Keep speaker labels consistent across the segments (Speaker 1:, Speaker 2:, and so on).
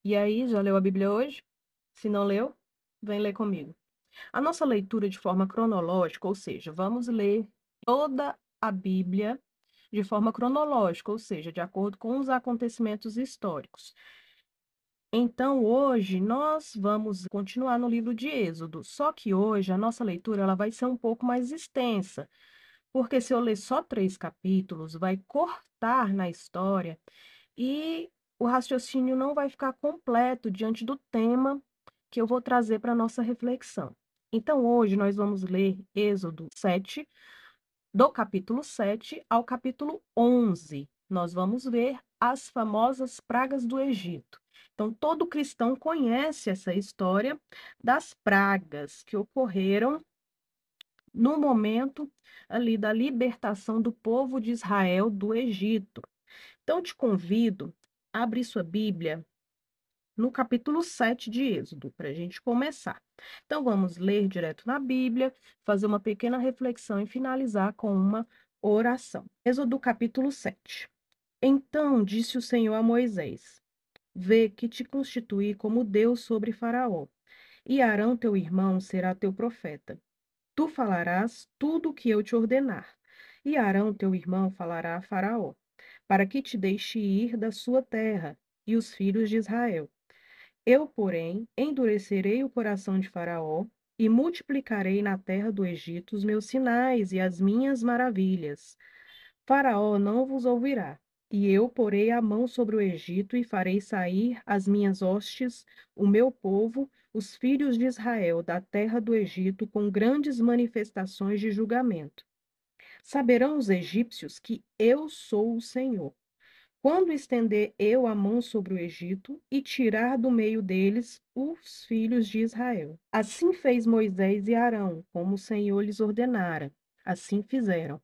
Speaker 1: E aí, já leu a Bíblia hoje? Se não leu, vem ler comigo. A nossa leitura de forma cronológica, ou seja, vamos ler toda a Bíblia de forma cronológica, ou seja, de acordo com os acontecimentos históricos. Então, hoje nós vamos continuar no livro de Êxodo, só que hoje a nossa leitura ela vai ser um pouco mais extensa, porque se eu ler só 3 capítulos, vai cortar na história e o raciocínio não vai ficar completo diante do tema que eu vou trazer para a nossa reflexão. Então, hoje nós vamos ler Êxodo 7, do capítulo 7 ao capítulo 11. Nós vamos ver as famosas pragas do Egito. Então, todo cristão conhece essa história das pragas que ocorreram no momento ali da libertação do povo de Israel do Egito. Então, te convido a abrir sua Bíblia no capítulo 7 de Êxodo, para a gente começar. Então, vamos ler direto na Bíblia, fazer uma pequena reflexão e finalizar com uma oração. Êxodo capítulo 7. Então disse o Senhor a Moisés: Vê que te constituí como Deus sobre Faraó, e Arão teu irmão será teu profeta. Tu falarás tudo o que eu te ordenar, e Arão teu irmão falará a Faraó, para que te deixe ir da sua terra, e os filhos de Israel. Eu, porém, endurecerei o coração de Faraó e multiplicarei na terra do Egito os meus sinais e as minhas maravilhas. Faraó não vos ouvirá, e eu porei a mão sobre o Egito e farei sair as minhas hostes, o meu povo, os filhos de Israel, da terra do Egito, com grandes manifestações de julgamento. Saberão os egípcios que eu sou o Senhor quando estender eu a mão sobre o Egito e tirar do meio deles os filhos de Israel. Assim fez Moisés e Arão, como o Senhor lhes ordenara. Assim fizeram.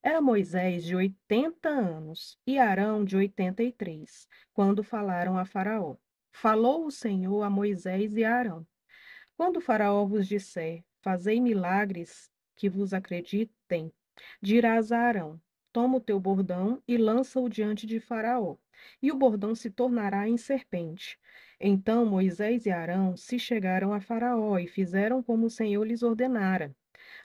Speaker 1: Era Moisés de 80 anos e Arão de 83, quando falaram a Faraó. Falou o Senhor a Moisés e a Arão: Quando Faraó vos disser, fazei milagres que vos acreditem, dirás a Arão: Toma o teu bordão e lança-o diante de Faraó, e o bordão se tornará em serpente. Então Moisés e Arão se chegaram a Faraó e fizeram como o Senhor lhes ordenara.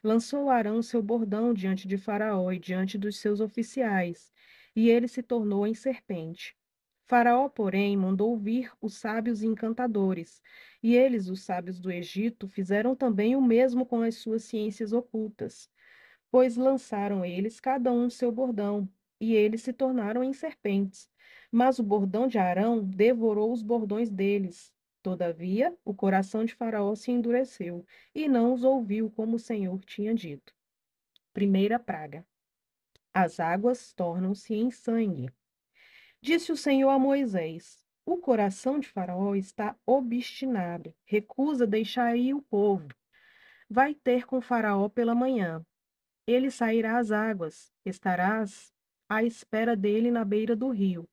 Speaker 1: Lançou Arão seu bordão diante de Faraó e diante dos seus oficiais, e ele se tornou em serpente. Faraó, porém, mandou vir os sábios e encantadores, e eles, os sábios do Egito, fizeram também o mesmo com as suas ciências ocultas, pois lançaram eles cada um seu bordão, e eles se tornaram em serpentes. Mas o bordão de Arão devorou os bordões deles. Todavia, o coração de Faraó se endureceu, e não os ouviu como o Senhor tinha dito. Primeira praga. As águas tornam-se em sangue. Disse o Senhor a Moisés: O coração de Faraó está obstinado, recusa deixar ir o povo. Vai ter com Faraó pela manhã. Ele sairá às águas, estarás à espera dele na beira do rio.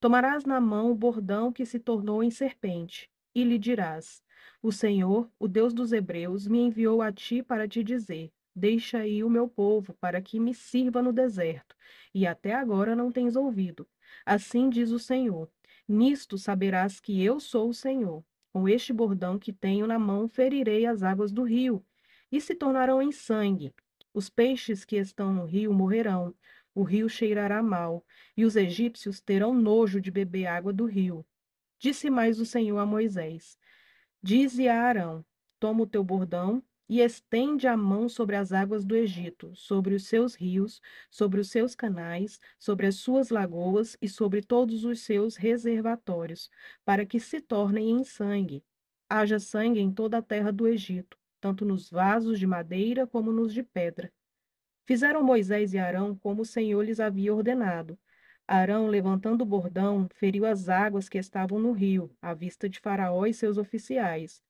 Speaker 1: Tomarás na mão o bordão que se tornou em serpente, e lhe dirás: O Senhor, o Deus dos Hebreus, me enviou a ti para te dizer: Deixa aí o meu povo, para que me sirva no deserto, e até agora não tens ouvido. Assim diz o Senhor: Nisto saberás que eu sou o Senhor. Com este bordão que tenho na mão, ferirei as águas do rio, e se tornarão em sangue. Os peixes que estão no rio morrerão, o rio cheirará mal e os egípcios terão nojo de beber água do rio. Disse mais o Senhor a Moisés: Dize a Arão: Toma o teu bordão e estende a mão sobre as águas do Egito, sobre os seus rios, sobre os seus canais, sobre as suas lagoas e sobre todos os seus reservatórios, para que se tornem em sangue. Haja sangue em toda a terra do Egito, tanto nos vasos de madeira como nos de pedra. Fizeram Moisés e Arão como o Senhor lhes havia ordenado. Arão, levantando o bordão, feriu as águas que estavam no rio, à vista de Faraó e seus oficiais.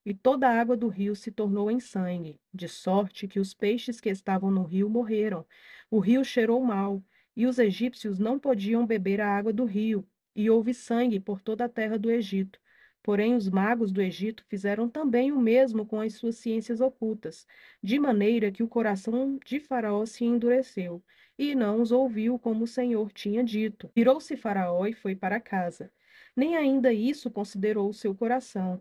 Speaker 1: E toda a água do rio se tornou em sangue, de sorte que os peixes que estavam no rio morreram. O rio cheirou mal, e os egípcios não podiam beber a água do rio, e houve sangue por toda a terra do Egito. Porém, os magos do Egito fizeram também o mesmo com as suas ciências ocultas, de maneira que o coração de Faraó se endureceu, e não os ouviu como o Senhor tinha dito. Virou-se Faraó e foi para casa. Nem ainda isso considerou o seu coração.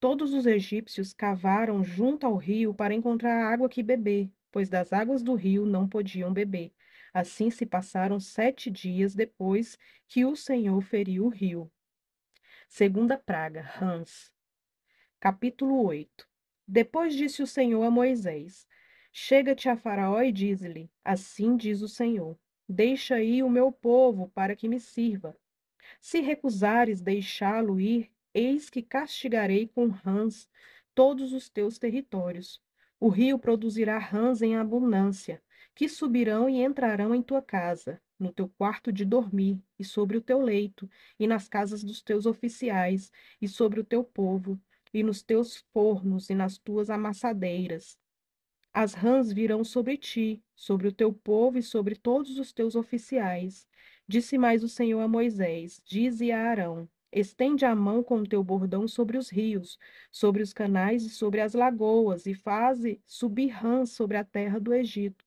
Speaker 1: Todos os egípcios cavaram junto ao rio para encontrar água que beber, pois das águas do rio não podiam beber. Assim se passaram 7 dias depois que o Senhor feriu o rio. Segunda praga, rãs. Capítulo 8. Depois disse o Senhor a Moisés: Chega-te a Faraó e dize-lhe: Assim diz o Senhor: Deixa ir o meu povo para que me sirva. Se recusares deixá-lo ir, eis que castigarei com rãs todos os teus territórios. O rio produzirá rãs em abundância, que subirão e entrarão em tua casa, no teu quarto de dormir, e sobre o teu leito, e nas casas dos teus oficiais, e sobre o teu povo, e nos teus fornos, e nas tuas amassadeiras. As rãs virão sobre ti, sobre o teu povo e sobre todos os teus oficiais. Disse mais o Senhor a Moisés: Dize a Arão: Estende a mão com o teu bordão sobre os rios, sobre os canais e sobre as lagoas, e faze subir rãs sobre a terra do Egito.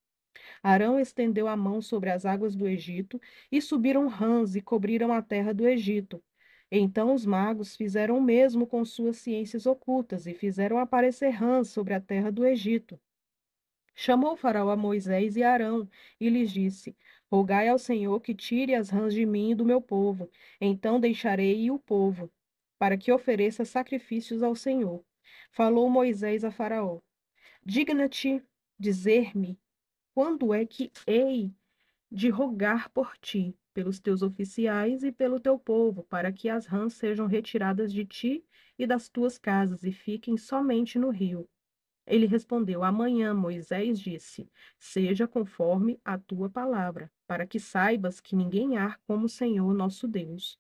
Speaker 1: Arão estendeu a mão sobre as águas do Egito, e subiram rãs e cobriram a terra do Egito. Então os magos fizeram o mesmo com suas ciências ocultas, e fizeram aparecer rãs sobre a terra do Egito. Chamou o Faraó a Moisés e Arão e lhes disse: Rogai ao Senhor que tire as rãs de mim e do meu povo. Então deixarei ir o povo, para que ofereça sacrifícios ao Senhor. Falou Moisés a Faraó: Digna-te dizer-me quando é que hei de rogar por ti, pelos teus oficiais e pelo teu povo, para que as rãs sejam retiradas de ti e das tuas casas e fiquem somente no rio. Ele respondeu: Amanhã. Moisés disse: Seja conforme a tua palavra, para que saibas que ninguém há como o Senhor nosso Deus.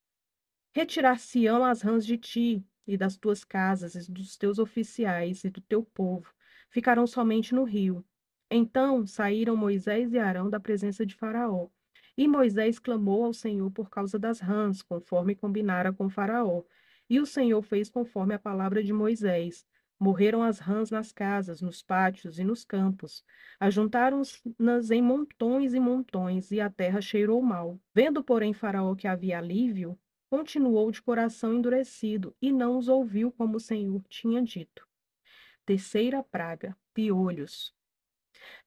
Speaker 1: Retirar-se-ão as rãs de ti e das tuas casas e dos teus oficiais e do teu povo, ficarão somente no rio. Então saíram Moisés e Arão da presença de Faraó. E Moisés clamou ao Senhor por causa das rãs, conforme combinara com Faraó. E o Senhor fez conforme a palavra de Moisés. Morreram as rãs nas casas, nos pátios e nos campos. Ajuntaram-nas em montões e montões, e a terra cheirou mal. Vendo, porém, Faraó que havia alívio, continuou de coração endurecido e não os ouviu como o Senhor tinha dito. Terceira praga, piolhos.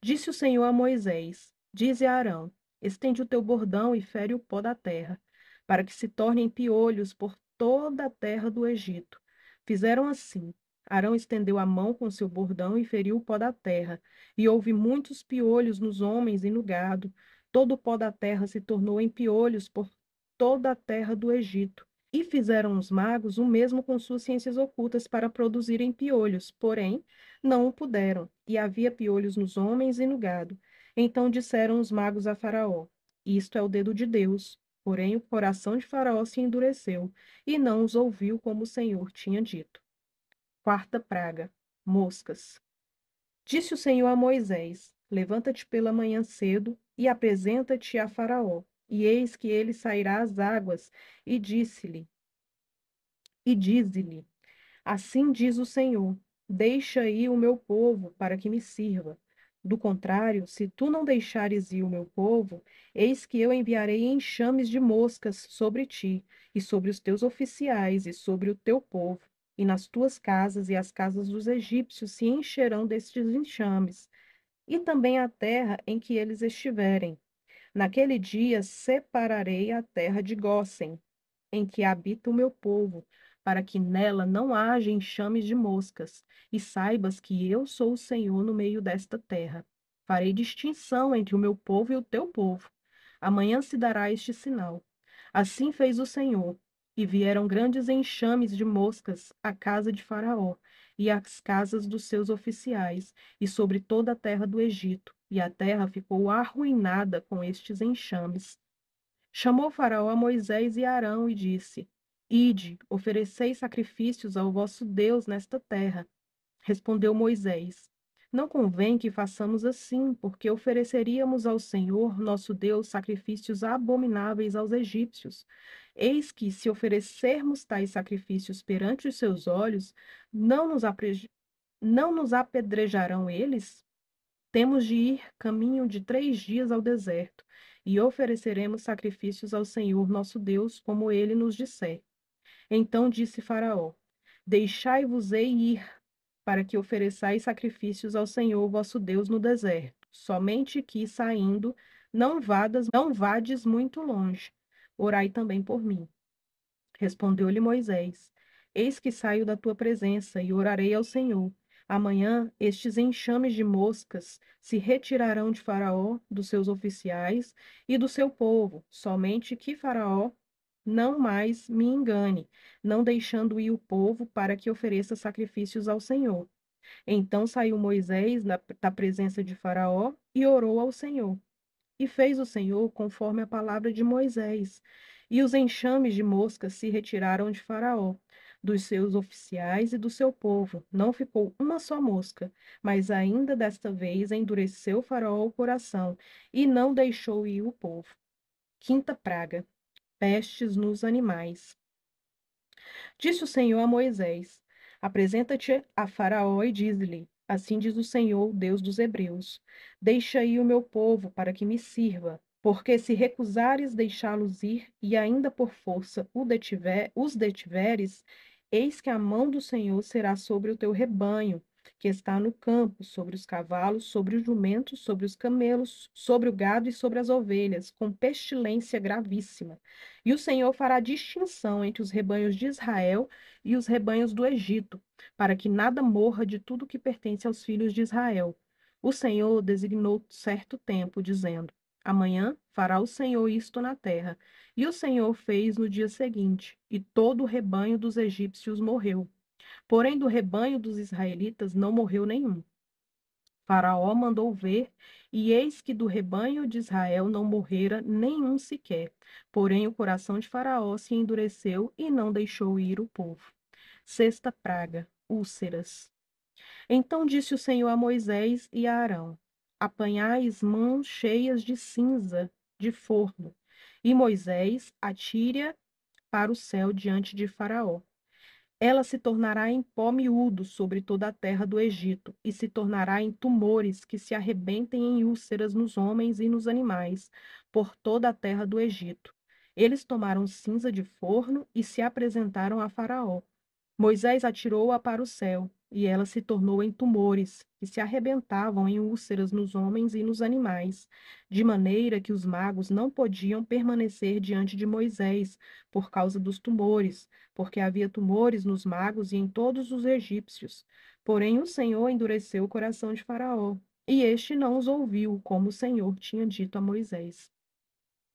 Speaker 1: Disse o Senhor a Moisés: Dize a Arão: Estende o teu bordão e fere o pó da terra, para que se tornem piolhos por toda a terra do Egito. Fizeram assim. Arão estendeu a mão com seu bordão e feriu o pó da terra, e houve muitos piolhos nos homens e no gado. Todo o pó da terra se tornou em piolhos por toda a terra do Egito. E fizeram os magos o mesmo com suas ciências ocultas para produzirem piolhos, porém não o puderam, e havia piolhos nos homens e no gado. Então disseram os magos a Faraó: Isto é o dedo de Deus. Porém o coração de Faraó se endureceu, e não os ouviu como o Senhor tinha dito. Quarta praga: moscas. Disse o Senhor a Moisés: Levanta-te pela manhã cedo e apresenta-te a Faraó. E eis que ele sairá às águas, e dize-lhe: Assim diz o Senhor: Deixa ir o meu povo para que me sirva. Do contrário, se tu não deixares ir o meu povo, eis que eu enviarei enxames de moscas sobre ti, e sobre os teus oficiais, e sobre o teu povo. E nas tuas casas e as casas dos egípcios se encherão destes enxames, e também a terra em que eles estiverem. Naquele dia separarei a terra de Gósen, em que habita o meu povo, para que nela não haja enxames de moscas, e saibas que eu sou o Senhor no meio desta terra. Farei distinção entre o meu povo e o teu povo. Amanhã se dará este sinal. Assim fez o Senhor, e vieram grandes enxames de moscas à casa de Faraó e às casas dos seus oficiais, e sobre toda a terra do Egito, e a terra ficou arruinada com estes enxames. Chamou Faraó a Moisés e Arão e disse: Ide, ofereceis sacrifícios ao vosso Deus nesta terra. Respondeu Moisés: Não convém que façamos assim, porque ofereceríamos ao Senhor, nosso Deus, sacrifícios abomináveis aos egípcios. Eis que, se oferecermos tais sacrifícios perante os seus olhos, não nos apedrejarão eles? Temos de ir caminho de 3 dias ao deserto, e ofereceremos sacrifícios ao Senhor nosso Deus, como ele nos disser. Então disse Faraó: Deixai-vos-ei ir, para que ofereçais sacrifícios ao Senhor vosso Deus no deserto. Somente que, saindo, não vades muito longe. Orai também por mim. Respondeu-lhe Moisés: Eis que saio da tua presença e orarei ao Senhor. Amanhã estes enxames de moscas se retirarão de Faraó, dos seus oficiais e do seu povo, somente que Faraó não mais me engane, não deixando ir o povo para que ofereça sacrifícios ao Senhor. Então saiu Moisés da presença de Faraó e orou ao Senhor. E fez o Senhor conforme a palavra de Moisés. E os enxames de moscas se retiraram de Faraó, dos seus oficiais e do seu povo. Não ficou uma só mosca, mas ainda desta vez endureceu Faraó o coração e não deixou ir o povo. Quinta praga: pestes nos animais. Disse o Senhor a Moisés: Apresenta-te a Faraó e diz-lhe: Assim diz o Senhor, Deus dos Hebreus: Deixa ir o meu povo para que me sirva. Porque se recusares deixá-los ir e ainda por força os detiveres, eis que a mão do Senhor será sobre o teu rebanho, que está no campo, sobre os cavalos, sobre os jumentos, sobre os camelos, sobre o gado e sobre as ovelhas, com pestilência gravíssima. E o Senhor fará distinção entre os rebanhos de Israel e os rebanhos do Egito, para que nada morra de tudo que pertence aos filhos de Israel. O Senhor designou certo tempo, dizendo: Amanhã fará o Senhor isto na terra. E o Senhor fez no dia seguinte, e todo o rebanho dos egípcios morreu. Porém, do rebanho dos israelitas não morreu nenhum. Faraó mandou ver, e eis que do rebanho de Israel não morrera nenhum sequer. Porém, o coração de Faraó se endureceu e não deixou ir o povo. Sexta praga: úlceras. Então disse o Senhor a Moisés e a Arão: Apanhai as mãos cheias de cinza de forno. E Moisés atire-a para o céu diante de Faraó. Ela se tornará em pó miúdo sobre toda a terra do Egito, e se tornará em tumores que se arrebentem em úlceras nos homens e nos animais, por toda a terra do Egito. Eles tomaram cinza de forno e se apresentaram a Faraó. Moisés atirou-a para o céu, e ela se tornou em tumores, que se arrebentavam em úlceras nos homens e nos animais, de maneira que os magos não podiam permanecer diante de Moisés, por causa dos tumores, porque havia tumores nos magos e em todos os egípcios. Porém, o Senhor endureceu o coração de Faraó, e este não os ouviu, como o Senhor tinha dito a Moisés.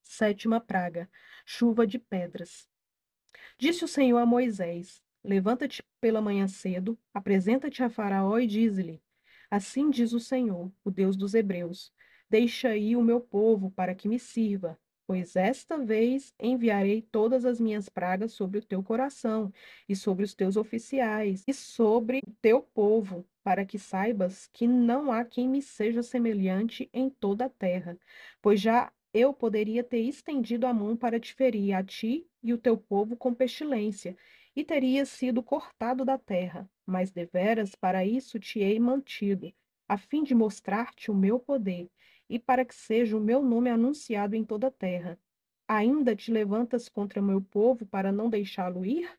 Speaker 1: Sétima praga: chuva de pedras. Disse o Senhor a Moisés: Levanta-te pela manhã cedo, apresenta-te a Faraó e dize-lhe: Assim diz o Senhor, o Deus dos Hebreus: Deixa aí o meu povo para que me sirva, pois esta vez enviarei todas as minhas pragas sobre o teu coração e sobre os teus oficiais e sobre o teu povo, para que saibas que não há quem me seja semelhante em toda a terra, pois já eu poderia ter estendido a mão para te ferir, a ti e o teu povo com pestilência, e terias sido cortado da terra. Mas deveras para isso te hei mantido, a fim de mostrar-te o meu poder, e para que seja o meu nome anunciado em toda a terra. Ainda te levantas contra meu povo para não deixá-lo ir?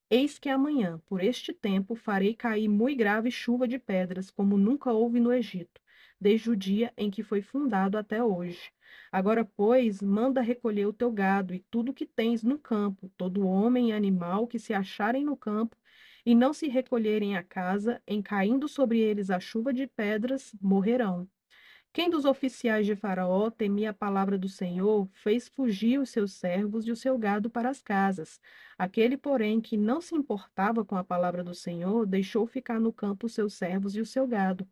Speaker 1: Eis que amanhã, por este tempo, farei cair muito grave chuva de pedras, como nunca houve no Egito, desde o dia em que foi fundado até hoje. Agora, pois, manda recolher o teu gado e tudo que tens no campo, todo homem e animal que se acharem no campo, e não se recolherem à casa, em caindo sobre eles a chuva de pedras, morrerão. Quem dos oficiais de Faraó temia a palavra do Senhor, fez fugir os seus servos e o seu gado para as casas. Aquele, porém, que não se importava com a palavra do Senhor, deixou ficar no campo os seus servos e o seu gado.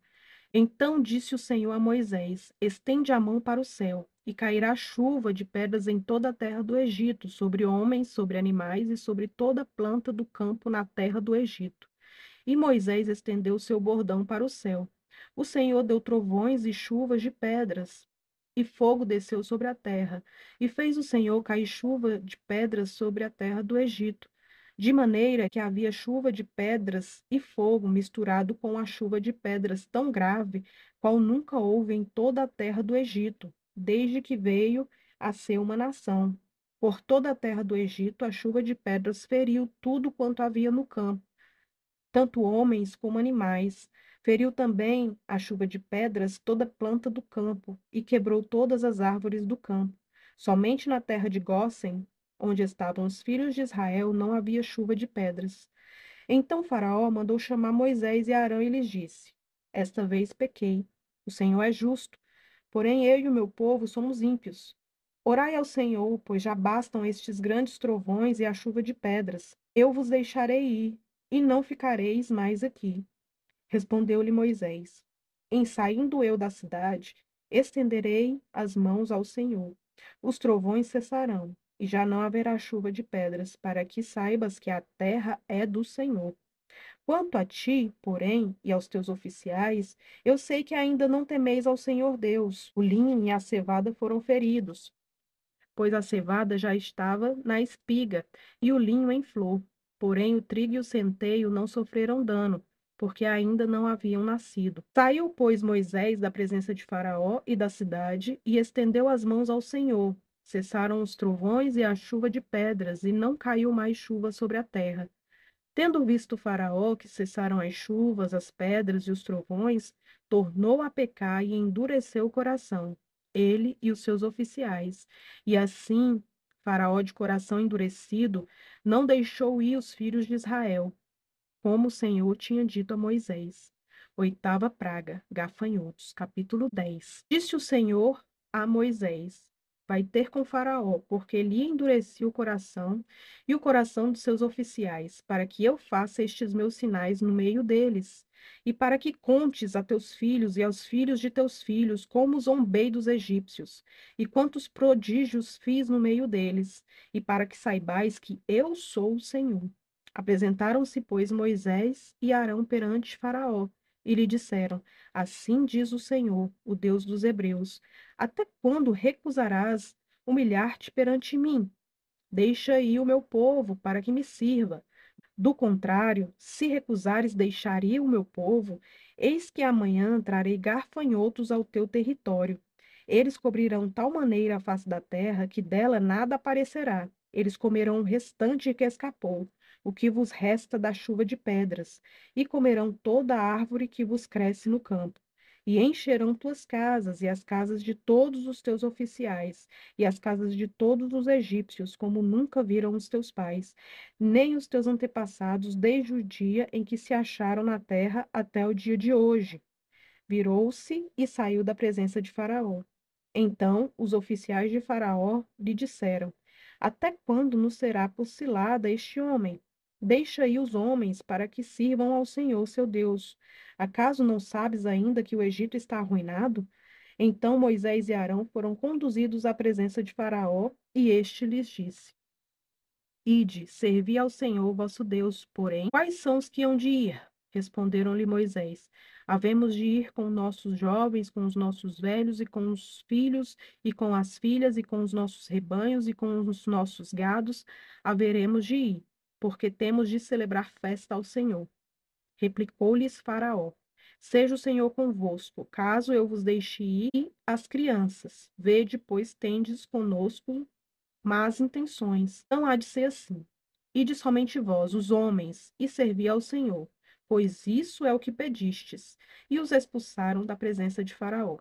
Speaker 1: Então disse o Senhor a Moisés: Estende a mão para o céu, e cairá chuva de pedras em toda a terra do Egito, sobre homens, sobre animais e sobre toda planta do campo na terra do Egito. E Moisés estendeu seu bordão para o céu. O Senhor deu trovões e chuvas de pedras, e fogo desceu sobre a terra. E fez o Senhor cair chuva de pedras sobre a terra do Egito, de maneira que havia chuva de pedras e fogo misturado com a chuva de pedras tão grave, qual nunca houve em toda a terra do Egito, desde que veio a ser uma nação. Por toda a terra do Egito, a chuva de pedras feriu tudo quanto havia no campo, tanto homens como animais. Feriu também a chuva de pedras toda planta do campo e quebrou todas as árvores do campo. Somente na terra de Gósen, onde estavam os filhos de Israel, não havia chuva de pedras. Então Faraó mandou chamar Moisés e Arão e lhes disse: Esta vez pequei. O Senhor é justo, porém eu e o meu povo somos ímpios. Orai ao Senhor, pois já bastam estes grandes trovões e a chuva de pedras. Eu vos deixarei ir, e não ficareis mais aqui. Respondeu-lhe Moisés: Em saindo eu da cidade, estenderei as mãos ao Senhor. Os trovões cessarão, e já não haverá chuva de pedras, para que saibas que a terra é do Senhor. Quanto a ti, porém, e aos teus oficiais, eu sei que ainda não temeis ao Senhor Deus. O linho e a cevada foram feridos, pois a cevada já estava na espiga e o linho em flor. Porém, o trigo e o centeio não sofreram dano, porque ainda não haviam nascido. Saiu, pois, Moisés da presença de Faraó e da cidade e estendeu as mãos ao Senhor. Cessaram os trovões e a chuva de pedras, e não caiu mais chuva sobre a terra. Tendo visto Faraó que cessaram as chuvas, as pedras e os trovões, tornou a pecar e endureceu o coração, ele e os seus oficiais. E assim, Faraó, de coração endurecido, não deixou ir os filhos de Israel, como o Senhor tinha dito a Moisés. Oitava praga, gafanhotos, capítulo 10. Disse o Senhor a Moisés: Vai ter com Faraó, porque lhe endureci o coração e o coração dos seus oficiais, para que eu faça estes meus sinais no meio deles, e para que contes a teus filhos e aos filhos de teus filhos como zombei dos egípcios, e quantos prodígios fiz no meio deles, e para que saibais que eu sou o Senhor. Apresentaram-se, pois, Moisés e Arão perante Faraó, e lhe disseram: Assim diz o Senhor, o Deus dos Hebreus: Até quando recusarás humilhar-te perante mim? Deixa ir o meu povo para que me sirva. Do contrário, se recusares deixar ir o meu povo, eis que amanhã trarei gafanhotos ao teu território. Eles cobrirão tal maneira a face da terra que dela nada aparecerá. Eles comerão o restante que escapou, o que vos resta da chuva de pedras, e comerão toda a árvore que vos cresce no campo. E encherão tuas casas e as casas de todos os teus oficiais, e as casas de todos os egípcios, como nunca viram os teus pais nem os teus antepassados desde o dia em que se acharam na terra até o dia de hoje. Virou-se e saiu da presença de Faraó. Então os oficiais de Faraó lhe disseram: Até quando nos será por cilada este homem? Deixa aí os homens para que sirvam ao Senhor seu Deus. Acaso não sabes ainda que o Egito está arruinado? Então Moisés e Arão foram conduzidos à presença de Faraó, e este lhes disse: Ide, servi ao Senhor vosso Deus, porém, quais são os que hão de ir? Responderam-lhe Moisés: Havemos de ir com nossos jovens, com os nossos velhos, e com os filhos, e com as filhas, e com os nossos rebanhos, e com os nossos gados, haveremos de ir, porque temos de celebrar festa ao Senhor. Replicou-lhes Faraó: Seja o Senhor convosco, caso eu vos deixe ir as crianças. Vede, pois, tendes conosco más intenções. Não há de ser assim. Ide somente vós, os homens, e servi ao Senhor, pois isso é o que pedistes. E os expulsaram da presença de Faraó.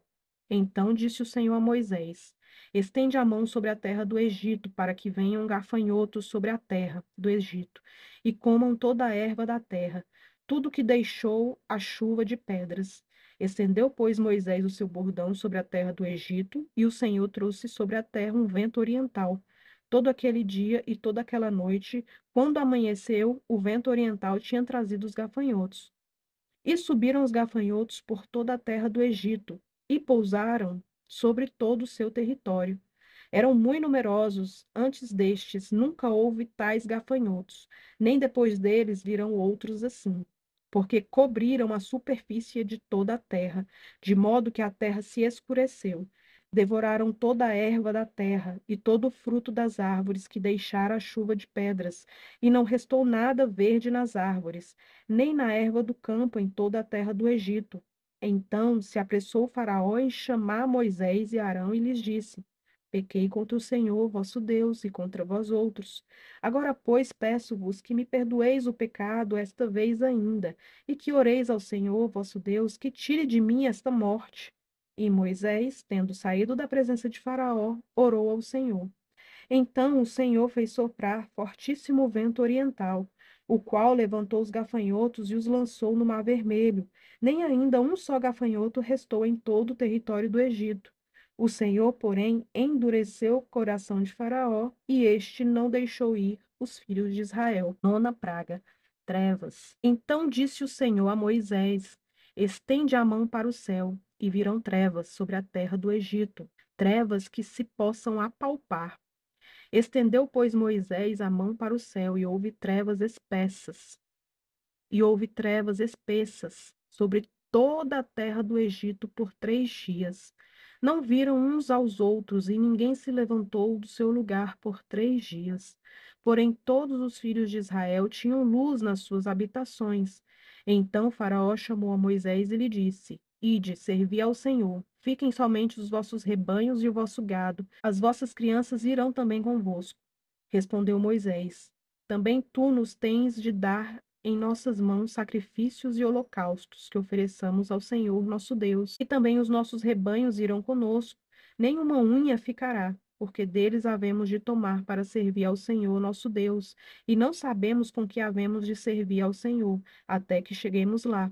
Speaker 1: Então disse o Senhor a Moisés: Estende a mão sobre a terra do Egito, para que venham gafanhotos sobre a terra do Egito, e comam toda a erva da terra, tudo que deixou a chuva de pedras. Estendeu, pois, Moisés o seu bordão sobre a terra do Egito, e o Senhor trouxe sobre a terra um vento oriental, todo aquele dia e toda aquela noite, quando amanheceu, o vento oriental tinha trazido os gafanhotos. E subiram os gafanhotos por toda a terra do Egito, e pousaram sobre todo o seu território. Eram muito numerosos, antes destes nunca houve tais gafanhotos, nem depois deles virão outros assim, porque cobriram a superfície de toda a terra, de modo que a terra se escureceu. Devoraram toda a erva da terra e todo o fruto das árvores que deixara a chuva de pedras, e não restou nada verde nas árvores, nem na erva do campo em toda a terra do Egito. Então se apressou o Faraó em chamar Moisés e Arão e lhes disse: Pequei contra o Senhor, vosso Deus, e contra vós outros. Agora, pois, peço-vos que me perdoeis o pecado esta vez ainda, e que oreis ao Senhor, vosso Deus, que tire de mim esta morte. E Moisés, tendo saído da presença de Faraó, orou ao Senhor. Então o Senhor fez soprar fortíssimo vento oriental, o qual levantou os gafanhotos e os lançou no Mar Vermelho. Nem ainda um só gafanhoto restou em todo o território do Egito. O Senhor, porém, endureceu o coração de Faraó, e este não deixou ir os filhos de Israel. Nona praga, trevas. Então disse o Senhor a Moisés: Estende a mão para o céu, e virão trevas sobre a terra do Egito, trevas que se possam apalpar. Estendeu, pois, Moisés a mão para o céu, e houve trevas espessas sobre toda a terra do Egito por 3 dias. Não viram uns aos outros, e ninguém se levantou do seu lugar por 3 dias. Porém, todos os filhos de Israel tinham luz nas suas habitações. Então Faraó chamou a Moisés e lhe disse: Ide, servi ao Senhor. Fiquem somente os vossos rebanhos e o vosso gado. As vossas crianças irão também convosco. Respondeu Moisés: Também tu nos tens de dar em nossas mãos sacrifícios e holocaustos que ofereçamos ao Senhor nosso Deus, e também os nossos rebanhos irão conosco, nem uma unha ficará, porque deles havemos de tomar para servir ao Senhor nosso Deus, e não sabemos com que havemos de servir ao Senhor, até que cheguemos lá.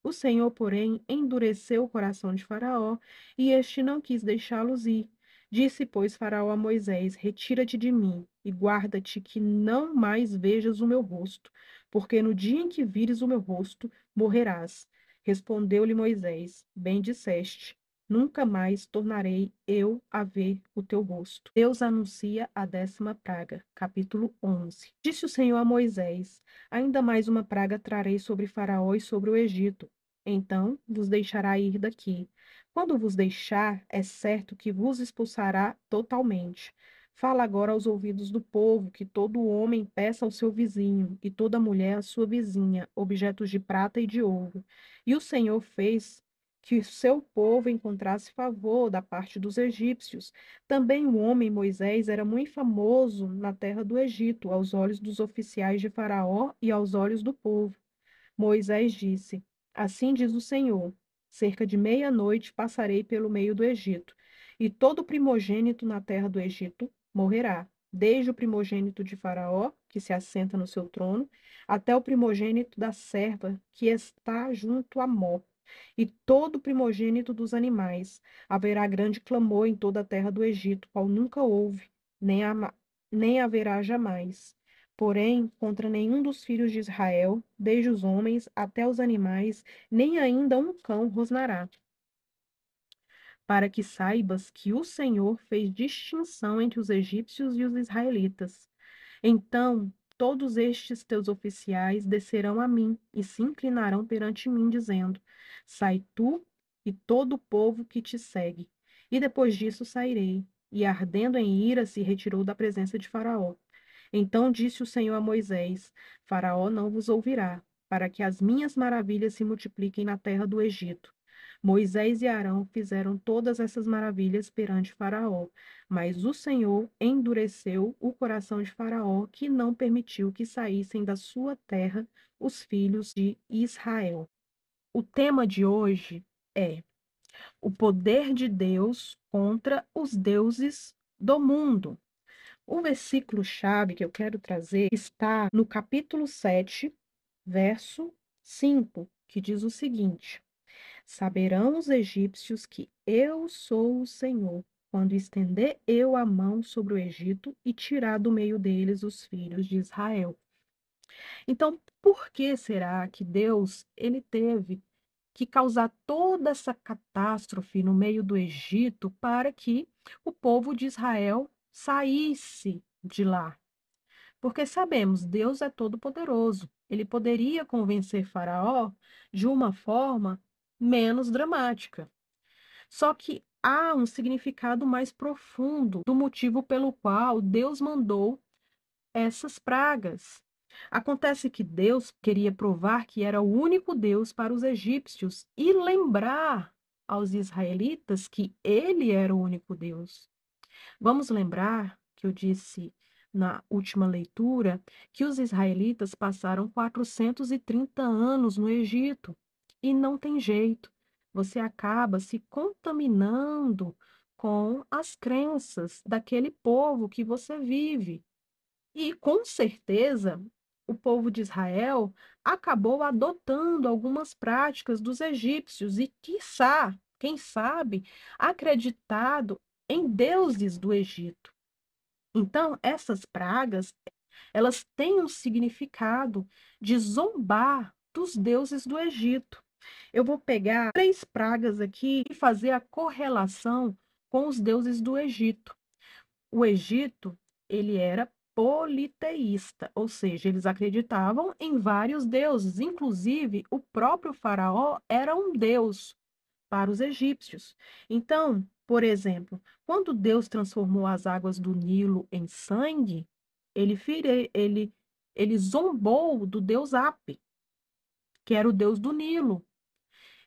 Speaker 1: O Senhor, porém, endureceu o coração de Faraó, e este não quis deixá-los ir. Disse, pois, Faraó a Moisés: Retira-te de mim, e guarda-te que não mais vejas o meu rosto, porque no dia em que vires o meu rosto, morrerás. Respondeu-lhe Moisés: Bem disseste, nunca mais tornarei eu a ver o teu rosto. Deus anuncia a 10ª praga, capítulo 11. Disse o Senhor a Moisés: Ainda mais uma praga trarei sobre Faraó e sobre o Egito. Então vos deixará ir daqui. Quando vos deixar, é certo que vos expulsará totalmente. Fala agora aos ouvidos do povo que todo homem peça ao seu vizinho e toda mulher à sua vizinha objetos de prata e de ouro. E o Senhor fez que o seu povo encontrasse favor da parte dos egípcios. Também o homem Moisés era muito famoso na terra do Egito, aos olhos dos oficiais de Faraó e aos olhos do povo. Moisés disse: Assim diz o Senhor: cerca de meia-noite passarei pelo meio do Egito, e todo primogênito na terra do Egito morrerá, desde o primogênito de Faraó, que se assenta no seu trono, até o primogênito da serva que está junto a Mó, e todo primogênito dos animais. Haverá grande clamor em toda a terra do Egito, qual nunca houve, nem haverá jamais. Porém, contra nenhum dos filhos de Israel, desde os homens até os animais, nem ainda um cão rosnará. Para que saibas que o Senhor fez distinção entre os egípcios e os israelitas. Então todos estes teus oficiais descerão a mim e se inclinarão perante mim, dizendo: Sai tu e todo o povo que te segue. E depois disso sairei. E ardendo em ira se retirou da presença de Faraó. Então disse o Senhor a Moisés: Faraó não vos ouvirá, para que as minhas maravilhas se multipliquem na terra do Egito. Moisés e Arão fizeram todas essas maravilhas perante Faraó, mas o Senhor endureceu o coração de Faraó, que não permitiu que saíssem da sua terra os filhos de Israel. O tema de hoje é o poder de Deus contra os deuses do mundo. O versículo-chave que eu quero trazer está no capítulo 7, verso 5, que diz o seguinte: Saberão os egípcios que eu sou o Senhor, quando estender eu a mão sobre o Egito e tirar do meio deles os filhos de Israel. Então, por que será que Deus ele teve que causar toda essa catástrofe no meio do Egito para que o povo de Israel saísse de lá? Porque sabemos, Deus é todo-poderoso. Ele poderia convencer Faraó de uma forma menos dramática. Só que há um significado mais profundo do motivo pelo qual Deus mandou essas pragas. Acontece que Deus queria provar que era o único Deus para os egípcios e lembrar aos israelitas que ele era o único Deus. Vamos lembrar que eu disse na última leitura que os israelitas passaram 430 anos no Egito e não tem jeito. Você acaba se contaminando com as crenças daquele povo que você vive. E com certeza o povo de Israel acabou adotando algumas práticas dos egípcios e, quiçá, quem sabe, acreditado em deuses do Egito. Então, essas pragas, elas têm um significado de zombar dos deuses do Egito. Eu vou pegar 3 pragas aqui e fazer a correlação com os deuses do Egito. O Egito, ele era politeísta, ou seja, eles acreditavam em vários deuses, inclusive o próprio faraó era um deus para os egípcios. Então, por exemplo, quando Deus transformou as águas do Nilo em sangue, ele zombou do deus Ape, que era o deus do Nilo.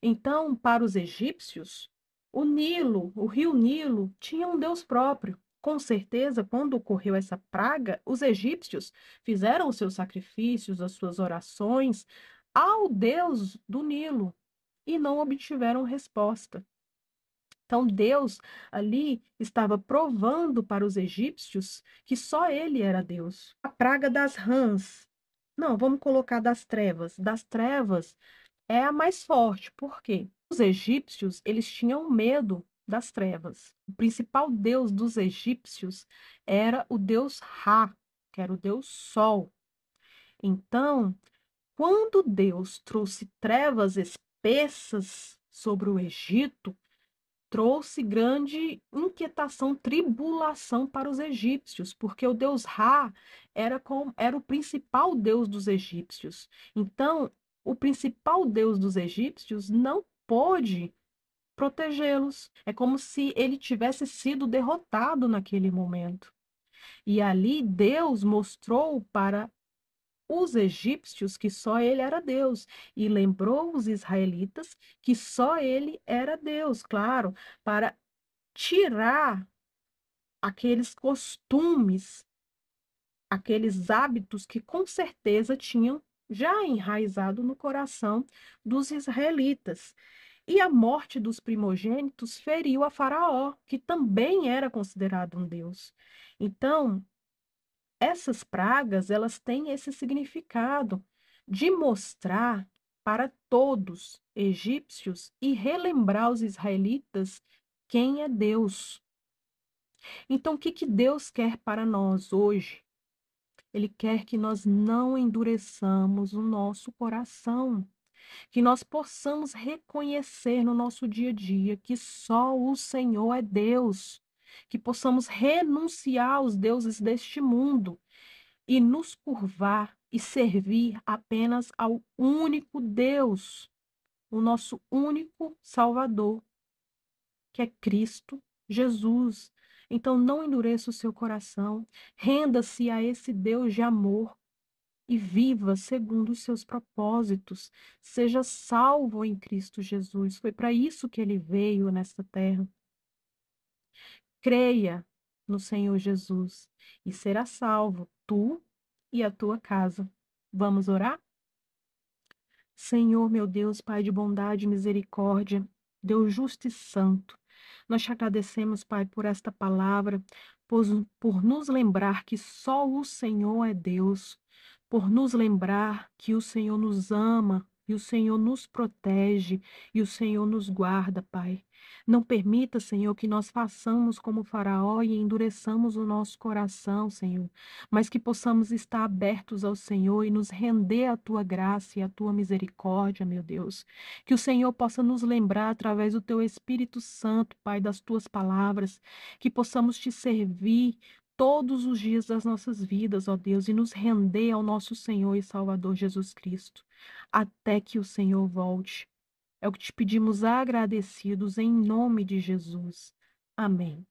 Speaker 1: Então, para os egípcios, o Nilo, o rio Nilo, tinha um deus próprio. Com certeza, quando ocorreu essa praga, os egípcios fizeram os seus sacrifícios, as suas orações ao deus do Nilo e não obtiveram resposta. Então, Deus ali estava provando para os egípcios que só ele era Deus. A praga das rãs. Não, vamos colocar das trevas. Das trevas é a mais forte. Por quê? Os egípcios, eles tinham medo das trevas. O principal deus dos egípcios era o deus Ra, que era o deus Sol. Então, quando Deus trouxe trevas espessas sobre o Egito, trouxe grande inquietação, tribulação para os egípcios, porque o deus Ra era o principal deus dos egípcios. Então, o principal deus dos egípcios não pôde protegê-los. É como se ele tivesse sido derrotado naquele momento. E ali Deus mostrou para os egípcios que só ele era Deus e lembrou os israelitas que só ele era Deus, claro, para tirar aqueles costumes, aqueles hábitos que com certeza tinham já enraizado no coração dos israelitas. E a morte dos primogênitos feriu a Faraó, que também era considerado um deus. Então, essas pragas, elas têm esse significado de mostrar para todos egípcios e relembrar os israelitas quem é Deus. Então, o que que Deus quer para nós hoje? Ele quer que nós não endureçamos o nosso coração, que nós possamos reconhecer no nosso dia a dia que só o Senhor é Deus, que possamos renunciar aos deuses deste mundo e nos curvar e servir apenas ao único Deus, o nosso único Salvador, que é Cristo Jesus. Então, não endureça o seu coração, renda-se a esse Deus de amor e viva segundo os seus propósitos. Seja salvo em Cristo Jesus. Foi para isso que ele veio nesta terra. Creia no Senhor Jesus e será salvo, tu e a tua casa. Vamos orar? Senhor, meu Deus, Pai de bondade e misericórdia, Deus justo e santo, nós te agradecemos, Pai, por esta palavra, por nos lembrar que só o Senhor é Deus, por nos lembrar que o Senhor nos ama e o Senhor nos protege e o Senhor nos guarda, Pai. Não permita, Senhor, que nós façamos como Faraó e endureçamos o nosso coração, Senhor, mas que possamos estar abertos ao Senhor e nos render à tua graça e à tua misericórdia, meu Deus. Que o Senhor possa nos lembrar através do teu Espírito Santo, Pai, das tuas palavras, que possamos te servir todos os dias das nossas vidas, ó Deus, e nos render ao nosso Senhor e Salvador Jesus Cristo, até que o Senhor volte. É o que te pedimos agradecidos em nome de Jesus. Amém.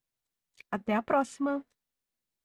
Speaker 1: Até a próxima.